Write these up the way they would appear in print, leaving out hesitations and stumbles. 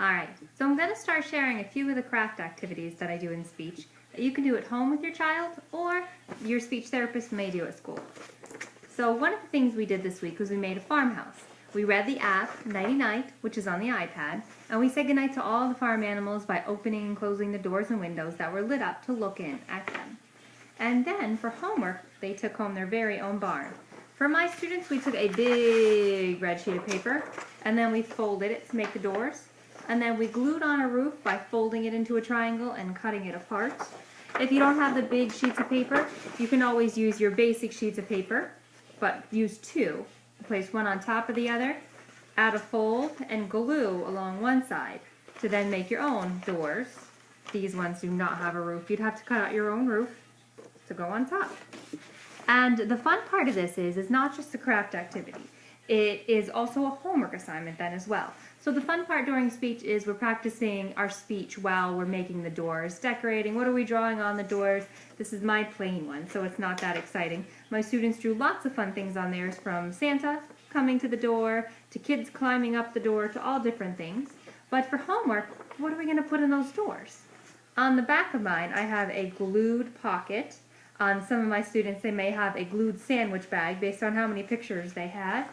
Alright, so I'm going to start sharing a few of the craft activities that I do in speech that you can do at home with your child or your speech therapist may do at school. So one of the things we did this week was we made a farmhouse. We read the app, Nighty Night, which is on the iPad, and we said goodnight to all the farm animals by opening and closing the doors and windows that were lit up to look in at them. And then for homework, they took home their very own barn. For my students, we took a big red sheet of paper, and then we folded it to make the doors. And then we glued on a roof by folding it into a triangle and cutting it apart. If you don't have the big sheets of paper, you can always use your basic sheets of paper, but use two. Place one on top of the other, add a fold, and glue along one side to then make your own doors. These ones do not have a roof. You'd have to cut out your own roof to go on top. And the fun part of this is not just a craft activity. It is also a homework assignment then as well. So the fun part during speech is we're practicing our speech while we're making the doors, decorating. What are we drawing on the doors? This is my plain one, so it's not that exciting. My students drew lots of fun things on theirs, from Santa coming to the door, to kids climbing up the door, to all different things. But for homework, what are we going to put in those doors? On the back of mine, I have a glued pocket. On some of my students, they may have a glued sandwich bag based on how many pictures they had.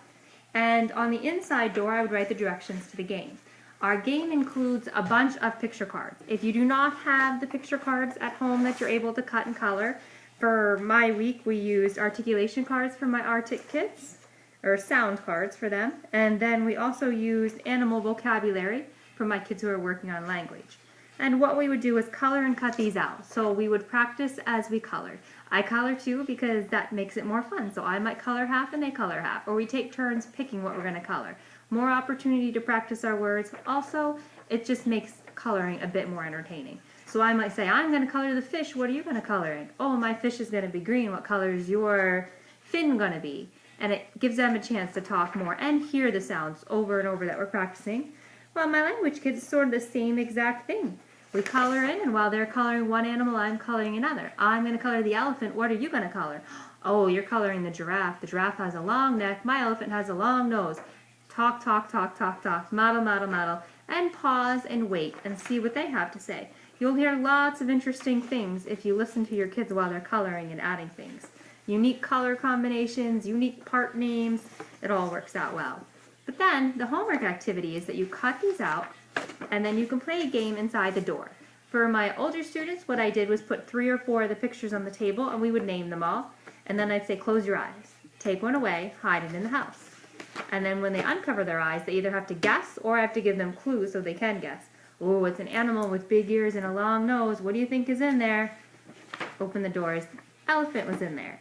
And on the inside door, I would write the directions to the game. Our game includes a bunch of picture cards. If you do not have the picture cards at home that you're able to cut and color, for my week we used articulation cards for my Artic kids, or sound cards for them, and then we also used animal vocabulary for my kids who are working on language. And what we would do is color and cut these out. So we would practice as we colored. I color too because that makes it more fun. So I might color half and they color half. Or we take turns picking what we're going to color. More opportunity to practice our words. Also, it just makes coloring a bit more entertaining. So I might say, I'm going to color the fish. What are you going to color in? Oh, my fish is going to be green. What color is your fin going to be? And it gives them a chance to talk more and hear the sounds over and over that we're practicing. Well, my language kids, it's sort of the same exact thing. We color in, and while they're coloring one animal, I'm coloring another. I'm going to color the elephant. What are you going to color? Oh, you're coloring the giraffe. The giraffe has a long neck. My elephant has a long nose. Talk, talk, talk, talk, talk. Model, model, model. And pause and wait and see what they have to say. You'll hear lots of interesting things if you listen to your kids while they're coloring and adding things. Unique color combinations, unique part names. It all works out well. But then the homework activity is that you cut these out, and then you can play a game inside the door. For my older students, what I did was put 3 or 4 of the pictures on the table, and we would name them all. And then I'd say, close your eyes. Take one away, hide it in the house. And then when they uncover their eyes, they either have to guess or I have to give them clues so they can guess. Oh, it's an animal with big ears and a long nose. What do you think is in there? Open the doors. Elephant was in there.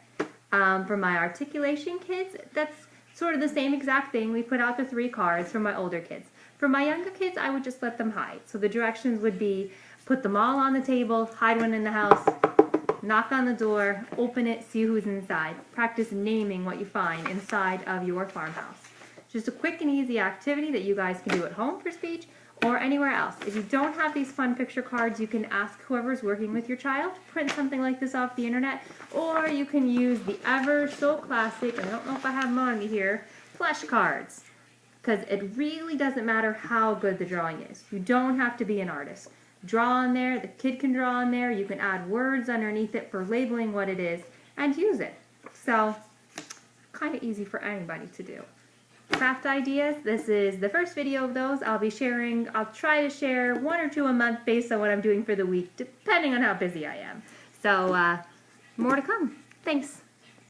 For my articulation kids, that's sort of the same exact thing. We put out the 3 cards for my older kids. For my younger kids, I would just let them hide. So the directions would be, put them all on the table, hide one in the house, knock on the door, open it, see who's inside. Practice naming what you find inside of your farmhouse. Just a quick and easy activity that you guys can do at home for speech or anywhere else. If you don't have these fun picture cards, you can ask whoever's working with your child to print something like this off the internet, or you can use the ever so classic, I don't know if I have them on me here, flesh cards. Because it really doesn't matter how good the drawing is. You don't have to be an artist. Draw on there, the kid can draw on there, you can add words underneath it for labeling what it is, and use it. So, kind of easy for anybody to do. Craft ideas, this is the first video of those. I'll try to share 1 or 2 a month based on what I'm doing for the week, depending on how busy I am. So, more to come. Thanks.